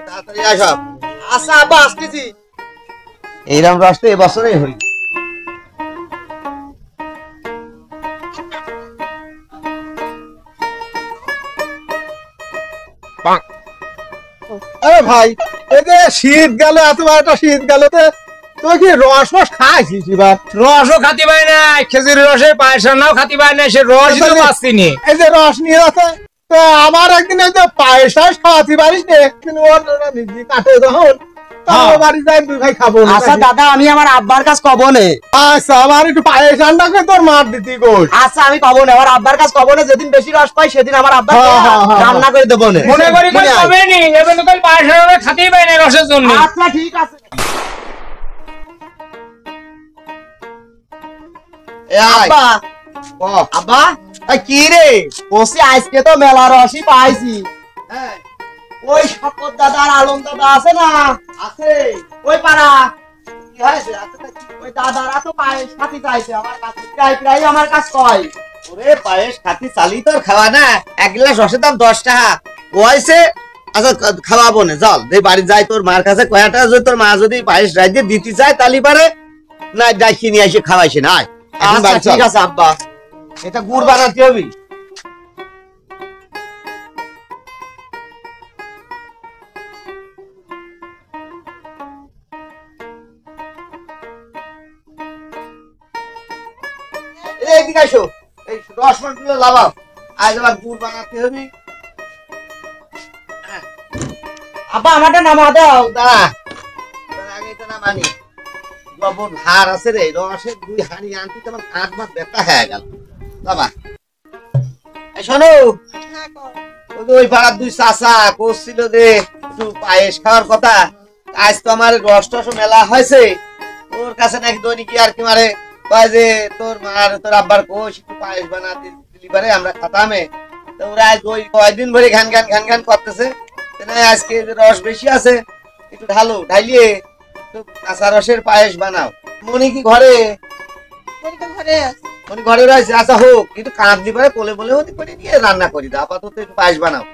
তাড়াতাড়ি আসো। আচ্ছা আব্বা আসতেছি। এইরকম রস তো এবছরই হই। আরে ভাই এই যে শীত গেল, এতবার একটা শীত গেল, তুই কি রস ফস খাইছিস এবার? রসও খাতি পাই না, খেজুরের রসে পায়েস রান্নাও খাতি পাই না, সে রস তো পাচ্ছি নি। এই যে রস নিয়ে আছে, তো আমার একদিন এই যে পায়েস টায়েস খাওয়াতে পারিস নে, কিন্তু ওরা নিজে কাটে যখন বাড়ি যাই দুই ভাই খাবো। আচ্ছা দাদা আমি আমার আব্বার কাছে কব নে। আচ্ছা আমার একটু পায়েস রান্না করে তোর মার দিতি গোল। আচ্ছা আমি কব না, আমার আব্বার কাছে কব না, যেদিন বেশি রস পাই সেদিন আমার আব্বা রান্না করে দেবো না। মনে করি কই পাবে নি, এবে তো কই পায়েস রান্না খাতেই পাই না রসের জন্য। আচ্ছা ঠিক আছে। আব্বা আব্বা কি রে বসে, আজকে তো মেলা রসই পাইছি। হ্যাঁ ওই শকত দাদা আর আলম দাদা আছে না, আছে ওই পাড়া, কি হয়েছে ওই দাদারা তো পায়েস খাতি চাইছে আমার কাছে, প্রায় আমার কাছে কয় ওরে পায়েস খাতি চালি তোর খাওয়া না, এক গ্লাস রসের দাম 10 টাকা কইছে। আচ্ছা খাওয়াবো না, চল এই বাড়ি যাই, তোর মার কাছে কয়টা যদি তোর মা যদি পায়েস রাইতে দিতে চায় তালি পারে না, ডাকি নিয়ে এসে খাওয়াইছে না। আচ্ছা ঠিক আছে আব্বা, এটা গুড় বানাতে হবে। এদিকে আসো, এই রসমাগুলো লাগাও, আজ আবার গুড় বানাতে হবে। আব্বা আমারটা নামা দাও, দাঁড়া আগে এটা নামানি। লবণ হার আছে রে, রসের 2 হাঁড়ি আনতে তোমার হাত মাত ব্যথা হয়ে গেল বাবা। শোনো ওই পাড়ার 2 চাচা করছিল যে একটু পায়েস খাওয়ার কথা, আজ তো আমার রস টস মেলা হয়েছে, ওর কাছে নাকি দৈনিক আর কি মারে কয় যে তোর মার তোর আব্বার কোষ একটু পায়েস বানাতে দিলি পারে আমরা খাতামে। তো ওরা আজ ওই কয়দিন ধরে ঘ্যান ঘ্যান করতেছে, আজকে রস বেশি আছে একটু ঢালিয়ে কাঁচা রসের পায়েস বানাও। মনি কি ঘরে? মনি ঘরে রয়েছে। আচ্ছা হোক, কিন্তু কাঁদ দি পারে কোলে বলে হতে করে নিয়ে রান্না করি দাও, আপাতত একটু পায়েস বানাও।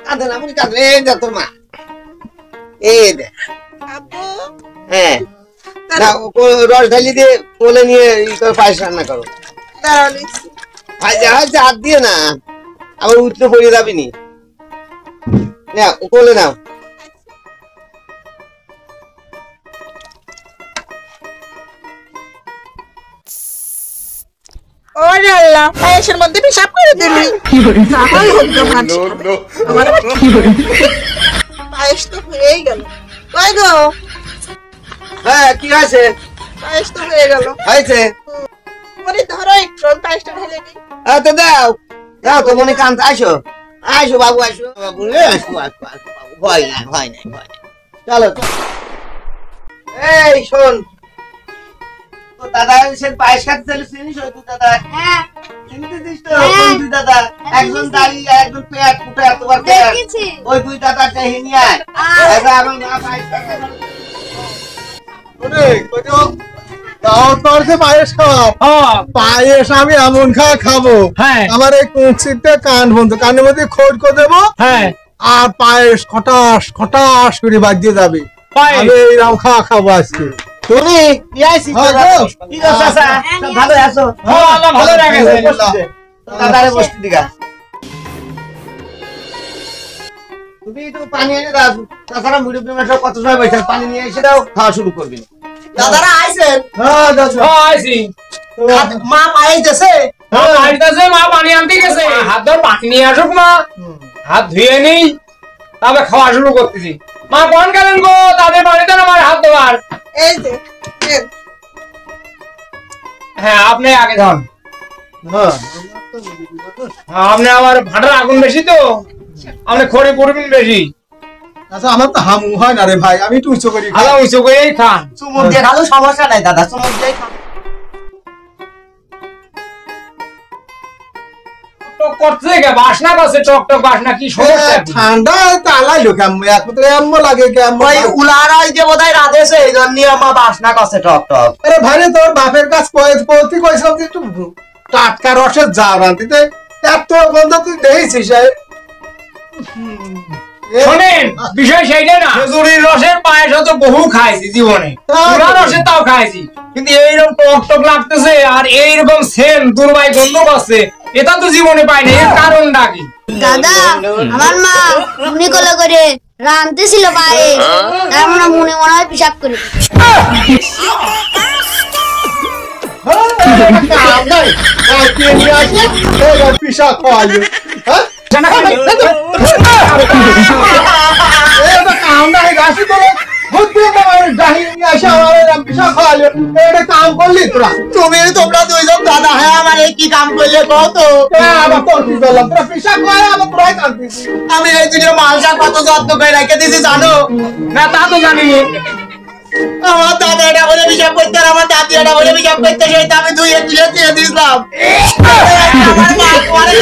কাঁদে না মনি, কাঁদে এই দেখ তোর মা, এই দেখ হ্যাঁ রস ঢালি দিয়ে কোলে নিয়ে পায়েস রান্না করো। হাত দিয়ে না, আবার উঠতে পড়ে যাবি নি, কোলে নাও। ওরে আল্লাহ, পায়েসের মধ্যে পেশাব করে দিলি। পায়েস তো হয়েই গেল। কই গো? হ্যাঁ কি হয়েছে? পায়েস তো হয়ে গেল। হয়েছে মনে ধরো একটু পায়েসটা ঢেলে দিই। তো দাও দাও তো মনে কান্ত, আসো আসো বাবু, আসো বাবু, ভয় নাই চলো। এই শোন, তো দাদা সে পায়েস খাতে চাইলে চিনিস ওই 2 দাদা? হ্যাঁ চিনতে দিস তো? ওই 2 দাদা, একজন দাঁড়িয়ে একজন পেট ফুটে এতবার পেট, ওই 2 দাদা টেনে নিয়ে আয়। আমার মা পায়েস খাতে পায়েস খাওয়া, পায়েস আমি এমন খাবো, আমার এই কুচিটা কান বন্ধ, কানের মধ্যে খোঁজ করে দেবো, আর পায়েস খটাস খটাস করে বাজিয়ে যাবে। আমি এইরকম খাবো আজকে। তুমি ভালো আছো? ভালো লাগছে দাদারে বসতে দিগা, তুমি তো পানি এনে দাও, তাছাড়া মুরব্বী মানুষ কত সময় বসে পানি নিয়ে এসে দাও, খাওয়া শুরু করবি। দাদারা আইছেন? হ্যাঁ আইছি। মা পায়েস দেছে? মা পানি আনতে গেছে, হাত ধর পানি নিয়ে আসুক, মা হাত ধুয়ে নেই তবে খাওয়া শুরু করতেছি। মা কোন গেলেন গো, তাদের পানিতে আমার হাত ধোয়ার। এই যে হ্যাঁ আপনি আগে ধন। আপনি আমার ভাটার আগুন বেশি তো, আপনি খড়ি পড়বেন বেশি। আচ্ছা আমার তো হামু হয় না রে ভাই, আমি একটু উঁচু করি, উঁচু করেই খান। চুমুক দিয়ে খালো সমস্যা নাই দাদা, চুমুক দিয়ে খান। টক করছে কে বাসনা করছে টক বাসনা কি সমস্যা কি? ঠান্ডা তালাইলো কেমন একত্রে এমন লাগে কেমন ওই উলারাই যে বোধহয় রাধেছে এই জন্য আমার বাসনা করছে টক টক। আরে ভাই রে, তোর বাপের কাছ পৌঁছি কইছিলাম যে একটু টাটকা রসের জার আনতে এত গন্ধ তুই দেখেছিস শোনেন বিষয় সেইটা না, খেজুরির রসের পায়েস তো বহু খাইছি জীবনে, তুলা রসের তাও খাইছি, কিন্তু এইরকম টক টক লাগতেছে আর এইরকম সেম দুর্বাই গন্ধ করছে এটা তো জীবনে পাইনি। এর কারণটা কি? দাদা আমার মা মনে করে রাঁধতেছিল পায়ে, তার মনে হয় পিসাব করে। পিসা খাওয়াইলো তুমি তোমরা দুইজন দাদা হ্যাঁ আমার কি কাম করলে কত? আমি এই দুটো মালসা কত যত্ন করে রেখে দিয়েছি জানো? না তা তো জানি। আমার দাদা এটা বলে হিসাব করতে আর আমার দাদি এটা বলে হিসাব করতে, সেটা আমি দুই তুলে দিয়ে দিয়েছিলাম। আমার মা পরে